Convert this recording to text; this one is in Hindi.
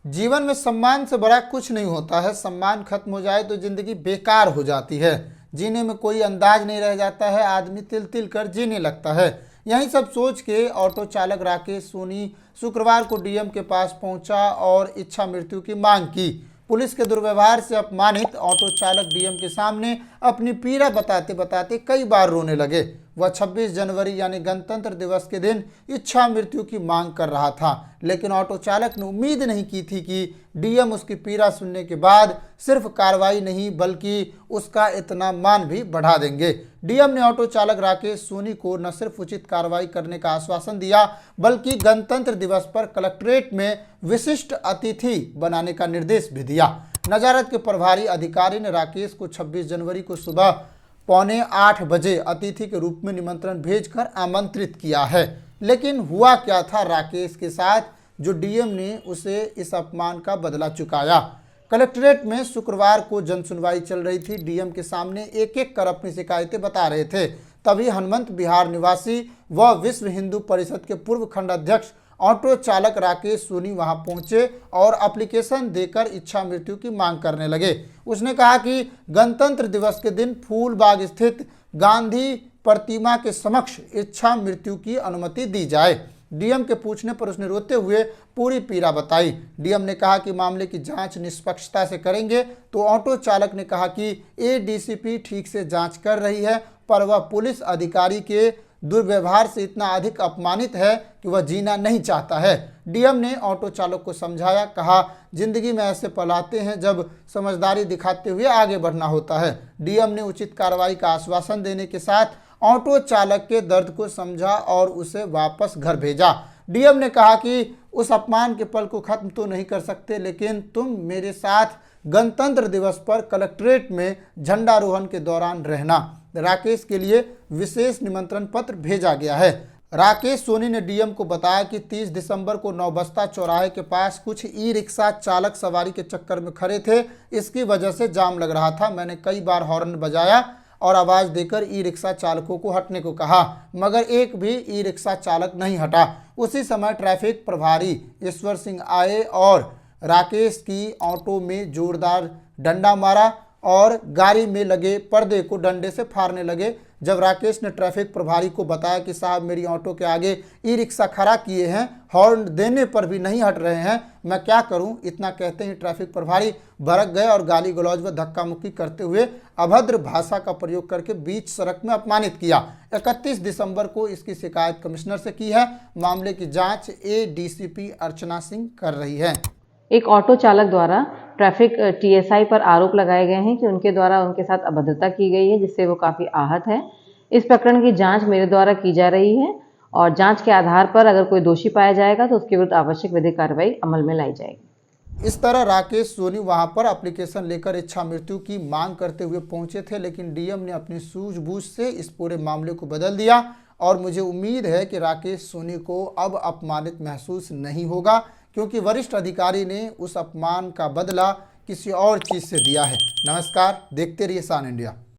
जीवन में सम्मान से बड़ा कुछ नहीं होता है। सम्मान खत्म हो जाए तो जिंदगी बेकार हो जाती है। जीने में कोई अंदाज नहीं रह जाता है। आदमी तिल तिल कर जीने लगता है। यही सब सोच के ऑटो चालक राकेश सोनी शुक्रवार को डीएम के पास पहुंचा और इच्छा मृत्यु की मांग की। पुलिस के दुर्व्यवहार से अपमानित ऑटो चालक डीएम के सामने अपनी पीड़ा बताते बताते कई बार रोने लगे। वह 26 जनवरी यानी गणतंत्र दिवस के दिन इच्छा मृत्यु की मांग कर रहा था, लेकिन ऑटो चालक ने उम्मीद नहीं की थी कि डीएम उसकी पीड़ा सुनने के बाद सिर्फ कार्रवाई नहीं बल्कि उसका इतना मान भी बढ़ा देंगे। डीएम ने ऑटो चालक राकेश सोनी को न सिर्फ उचित कार्रवाई करने का आश्वासन दिया बल्कि गणतंत्र दिवस पर कलेक्ट्रेट में विशिष्ट अतिथि बनाने का निर्देश भी दिया। नजारत के प्रभारी अधिकारी ने राकेश को 26 जनवरी को सुबह 7:45 बजे अतिथि के रूप में निमंत्रण भेजकर आमंत्रित किया है। लेकिन हुआ क्या था राकेश के साथ जो डीएम ने उसे इस अपमान का बदला चुकाया। कलेक्ट्रेट में शुक्रवार को जनसुनवाई चल रही थी। डीएम के सामने एक एक कर अपनी शिकायतें बता रहे थे। तभी हनुमंत बिहार निवासी व विश्व हिंदू परिषद के पूर्व खंड अध्यक्ष ऑटो चालक राकेश सोनी वहां पहुंचे और एप्लीकेशन देकर इच्छा मृत्यु की मांग करने लगे। उसने कहा कि गणतंत्र दिवस के दिन फूलबाग स्थित गांधी प्रतिमा के समक्ष इच्छा मृत्यु की अनुमति दी जाए। डीएम के पूछने पर उसने रोते हुए पूरी पीड़ा बताई। डीएम ने कहा कि मामले की जांच निष्पक्षता से करेंगे तो ऑटो चालक ने कहा कि एडीसीपी ठीक से जांच कर रही है, पर वह पुलिस अधिकारी के दुर्व्यवहार से इतना अधिक अपमानित है कि वह जीना नहीं चाहता है। डीएम ने ऑटो चालक को समझाया, कहा जिंदगी में ऐसे पल आते हैं जब समझदारी दिखाते हुए आगे बढ़ना होता है। डीएम ने उचित कार्रवाई का आश्वासन देने के साथ ऑटो चालक के दर्द को समझा और उसे वापस घर भेजा। डीएम ने कहा कि उस अपमान के पल को खत्म तो नहीं कर सकते, लेकिन तुम मेरे साथ गणतंत्र दिवस पर कलेक्ट्रेट में झंडारोहण के दौरान रहना। राकेश के लिए विशेष निमंत्रण पत्र भेजा गया है। राकेश सोनी ने डीएम को बताया कि 30 दिसंबर को नौबस्ता चौराहे के पास कुछ ई रिक्शा चालक सवारी के चक्कर में खड़े थे। इसकी वजह से जाम लग रहा था। मैंने कई बार हॉर्न बजाया और आवाज़ देकर ई रिक्शा चालकों को हटने को कहा, मगर एक भी ई रिक्शा चालक नहीं हटा। उसी समय ट्रैफिक प्रभारी ईश्वर सिंह आए और राकेश की ऑटो में जोरदार डंडा मारा और गाड़ी में लगे पर्दे को डंडे से फाड़ने लगे। जब राकेश ने ट्रैफिक प्रभारी को बताया कि साहब मेरी ऑटो के आगे ई रिक्शा खड़ा किए हैं, हॉर्न देने पर भी नहीं हट रहे हैं, मैं क्या करूं? इतना कहते ही ट्रैफिक प्रभारी भड़क गए और गाली गलौज व धक्का मुक्की करते हुए अभद्र भाषा का प्रयोग करके बीच सड़क में अपमानित किया। 31 दिसंबर को इसकी शिकायत कमिश्नर से की है। मामले की जाँच एडीसीपी अर्चना सिंह कर रही है। एक ऑटो चालक द्वारा ट्रैफिक टीएसआई पर आरोप लगाए गए हैं कि उनके द्वारा उनके साथ अभद्रता की गई है, जिससे वो काफ़ी आहत है। इस प्रकरण की जांच मेरे द्वारा की जा रही है और जांच के आधार पर अगर कोई दोषी पाया जाएगा तो उसके विरुद्ध आवश्यक विधिक कार्रवाई अमल में लाई जाएगी। इस तरह राकेश सोनी वहां पर एप्लीकेशन लेकर इच्छा मृत्यु की मांग करते हुए पहुंचे थे, लेकिन डीएम ने अपनी सूझबूझ से इस पूरे मामले को बदल दिया और मुझे उम्मीद है कि राकेश सोनी को अब अपमानित महसूस नहीं होगा, क्योंकि वरिष्ठ अधिकारी ने उस अपमान का बदला किसी और चीज़ से दिया है। नमस्कार, देखते रहिए सान इंडिया।